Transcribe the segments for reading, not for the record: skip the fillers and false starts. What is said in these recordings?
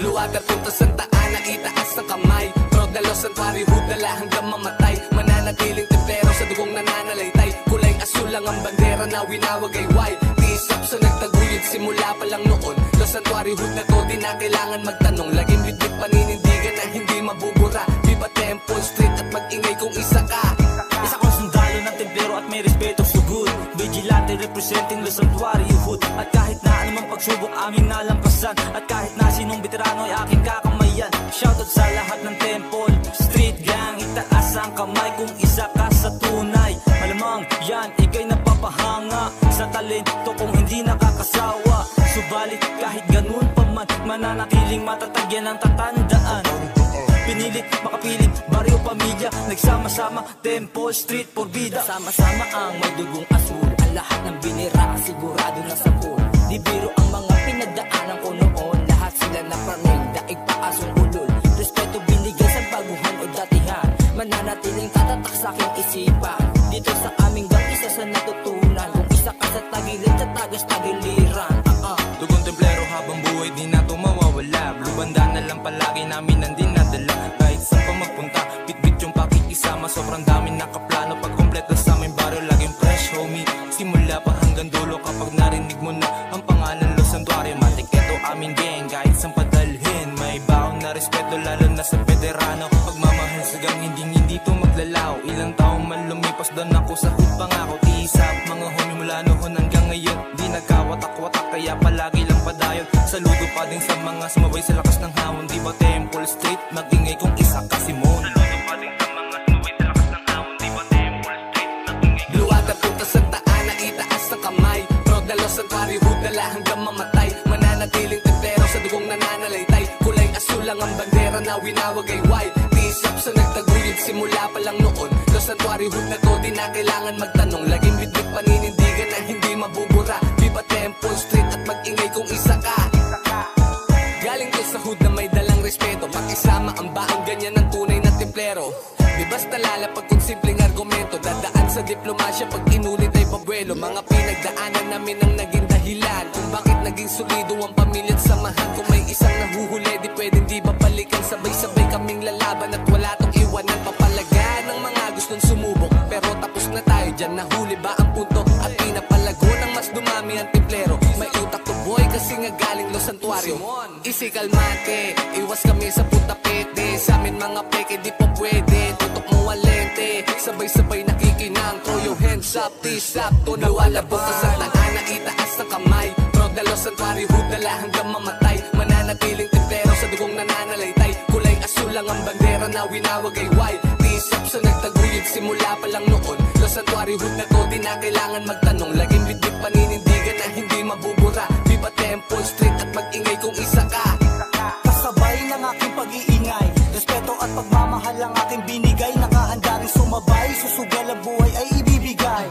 Luwaga punta Santa Ana, itaas ang kamay. Proud na Los Santuario Hood, dala hanggang mamatay. Mananatiling templero sa dugong nananalaytay. Kulay asul lang ang bandera na winawag ay white. Tisap sa nagtaguyod simula pa lang noon. Los Santuario Hood na to, di na kailangan magtanong. Laging bitbit paninindigan na hindi mabubura. Viva Temple Street at mag-ingay kung isa ka. Isa kong sundalo ng templero at may respeto so good. Vigilante representing Los Santuario Hood. At kahit na anumang pagsubok aming nalampasan, at kahit na sinong veterano ay aking kakamayan. Shoutout sa lahat ng Temple Street Gang, itaas ang kamay kung isa ka sa tunay. Malamang yan, ikay napapahanga sa talento kung hindi nakakasawa. Subalit kahit ganun pa man, mananatiling matatag yan ang tatandaan. Pinilit, makapiling, baryo, pamilya, nagsama-sama, Temple Street for vida. Sama-sama ang may dugong asul, ang lahat ng binira sigurado na sapul. Di biro ang mga pinagdaanan ko noon, lahat sila na praming, daig paasong ulol. Respeto binigay sa baguhan o datihan, mananatiling tatatak sa aking isipan. Dito sa aming gang, isa sa natutunan, kung isa ka sa tagilid sa tagas-tagiliran. Dugong templero habang buhay di na to mawawala. Blue banda na lang palagi namin nandin nadala. Kahit saan pa magpunta, bit-bit yung pakikisama. Sobrang dami nakaplano pag kompleto sa aming baryo. Laging fresh homie, simula pa hanggang dulo. Kapag narinig mo na ang pangalan Los Santuario, matik eto aming gang. Kahit saan padalhin, may baon na respeto lalo na sa veterano. Pagmamahal sa gang, hindi to maglalaw. Ilang taong man lumipas doon ako sa hood pangako. Tisap mga homie mula noon hanggang ngayon, di nagkawatak-watak kaya palagi lang padayon. Saludo pa din sa mga sumabay sa lakas ng hawon. Di ba Temple Street, mag-ingay kung isa ka Simon. Saludo pa din sa mga sumabay sa lakas ng hawon. Di ba Temple Street, mag-ingay. Luwaga punta Santa Ana, itaas ang kamay. Proud na Los Santuario Hood, dala hanggang mamatay. Mananatiling templero sa dugong nananalaytay. Kulay asul lang ang bandera na winawag ay white. Tisap sa nagtaguyod simula pa lang noon. Los Santuario Hood na to, di na kailangan magtanong. Laging bitbit paninindigan na hindi mabubura. Viva Temple Street at mag-ingay kung isa ka. Galing to sa hood na may dalang respeto, pakisama ang baang ganyan ng tunay na templero. Di basta lalapag kung simpleng argumento, dadaan sa diplomasya pag inulit ay pabuelo. Mga pinagdaanan namin ang naging dahilan kung bakit naging solido ang pamilya at samahan. Kung may isang nahuhuli, di pwedeng di ba balikan. Sabay-sabay kaming lalaban at wala tong iwanan. Papalagaan ng mga gustong sumubok, pero tapos na tayo dyan. Nahuli ba ang punto at pinapalago ng mas dumami ang templero. May utak to boy kasi nga galing Los Santuario. Isi kalmate, iwas kami sa punta-pete. Sa amin mga peke di pa pwede, tutok mo walente. Sabay-sabay nakikinang, throw your hands up, tisap. Tunawala po sa Santa Ana, itaas ang kamay. Proud na Los Santuario Hood, dala hanggang mamatay. Mananatiling templero sa dugong nananalaytay. Kulay asul lang ang bandera na winawag ay white. Tisap sa nagtaguyod simula pa lang noon. Los Santuario Hood na to, di na kailangan magtanong. Laging bitbit paninindigan na hindi mabubura. Viva Temple Street at mag-ingay kung isa ka. Kasabay ng aking pag-iingay, respeto at pagmamahal ang aking binigay. Nakahanda rin sumabay, susugal ang buhay ay ibibigay.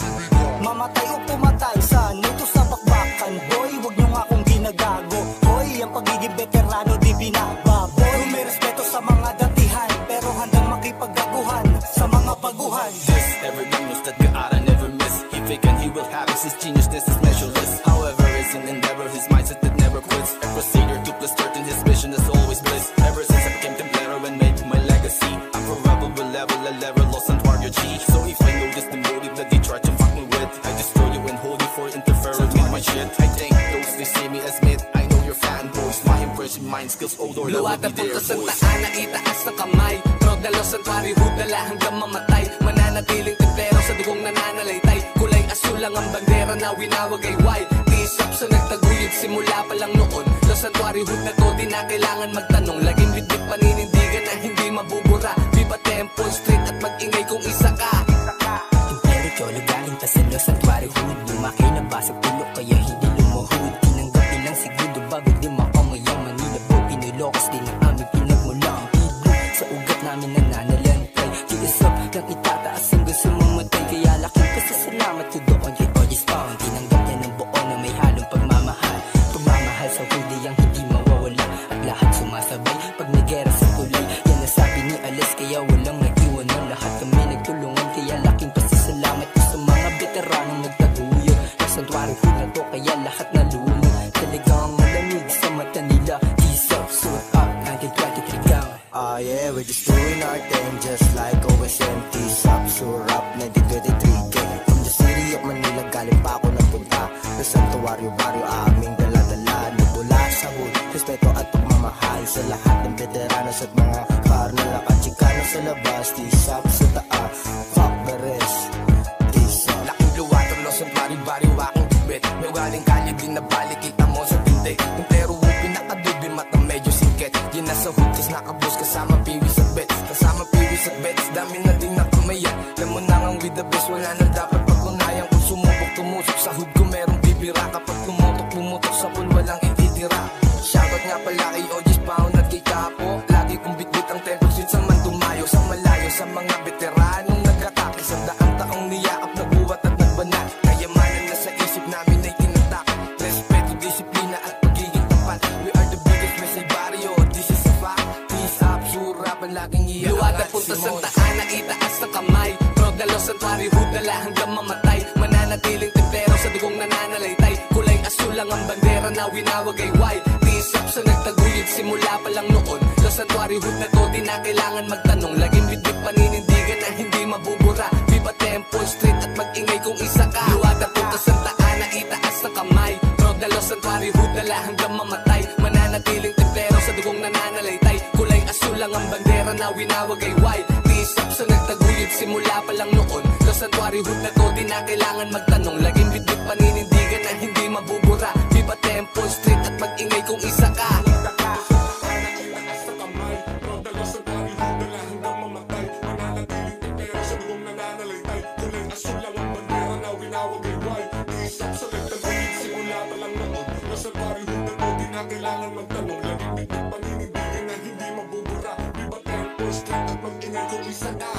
Mamatay o pumatay, saan ito sa bakbakan. Boy, wag nyo nga akong ginagago. Hoy, ang pagiging veterano di binababoy. May respeto sa mga datihan, pero handang makipagdaguhan sa mga baguhan. This, every knows that God I never miss. He fake and he will have it, his genius, this is measureless. However, it's an endeavor, his mindset that never quits. A crusader to plus certain, his vision is always bliss. Ever since I became templero and made my legacy, I'm forever will level a level, Los Santuario G. So if I notice the motive that they try to fuck me with, I destroy you and hold you for interfering with my shit. I think those they see me as myth, I know you're fanboys. My impression, mind skills, old or low will Luwaga be there, punta Santa boys. Ana, itaas ang kamay. Proud na Los Santuario Hood, dala hanggang mamatay. Mananatiling templero sa dugong nananalaytay. Kulay asul lang ang bandera na winawag ay white. Tisap sa nagtaguyod simula pa lang noon. Los Santuario Hood na to, di na kailangan magtanong. Laging bitbit paninindigan na hindi mabubura. Viva Temple Street at mag-ingay kung isa ka. Templero cholo galing pa sa Los Santuario Hood. Lumaki na ba sa pulo kaya hindi lumuhod. Tinanggap nilang segundo bago di makamayang Manila po. Pinulokos din ang aming pinagmulang tidlo. Sa ugat namin nananalantay. Tiis up nang itataas ang gusto mamatay. Kaya laking pasasalamat ko doon kay August Pound. Tinanggap niya ng buo na may halong pagmamahal. Pagmamahal sa huli ang hindi mawawala. At lahat sumasabay pag nagera sa tulay. Yan nasabi ni Alas kaya walang nag-iwan ng lahat kami nagtulungan. Kaya laking pasasalamat ko sa mga veteranong nagtaguyod. Los Santuario Hood na to kaya pa ako nagpunta sa santuario baryo, aming dala-dala. Nagmula sa hood, respeto at pagmamahal sa lahat ng veteranos at mga karnal na kachikano sa labas. Tisap sa taa, fuck the rest. Tisap. Laking luwater, Los Santuario baryo, aking dibet. May galing kalye din na balik, kita mo sa tindig. Yung pero pinakadubi, mata medyo singket. Yun nasa hood, tas nakabus kasama piwis at bets. Kasama piwis at bets, dami na din nakamayan. Alam mo na ngang with the best, wala na dapat pagkunayan. Kung sumubok, tumusok sa hood ko merong bibira. Kapag pumutok sa pool, walang ititira. Shoutout nga pala kay OG's Pound at kay Capo. Lagi kong bitbit ang tempo since sa man dumayo. Sa malayo, sa mga veteranong nag-atake. Sa daang taong niyakap, nabuhat at nagbanat. Kayamanan na sa isip namin ay tinatak. Respeto, disiplina at pagiging tapat. We are the biggest Mesay Barrio, this is a fact. Peace up, surapan, laging iyak. Luwada punta sa taana, itaas na kamay. Proud na Los Santuario hood, dala hanggang mamatay. Mananatiling tintero sa dugong nananalaytay. Kulay asul lang ang bandera na winawag ay white. Tisap sa nagtaguyod simula pa lang noon. Los Santuario hood na to, di na kailangan magtanong. Laging bitbit paninindigan na hindi mabubura. Viva Temple Street at mag-ingay kung isa ka. Luwada punta sa taana, itaas na kamay. Proud na Los Santuario hood, dala hanggang mamatay. Mananatiling tintero sa dugong nananalaytay. Kulay asul lang ang bandera na winawag ay white. Tisap sa nagtaguyod simula pa lang noon. Los Santuario hood na to, di na kailangan magtanong. Laging bitbit paninindigan na hindi mabubura. Viva Temple Street at mag-ingay kung isa ka. Kailangan magtanong, laging bitbit paninindigan na hindi mabubura. Viva Temple Street at mag-ingay kung isa ka.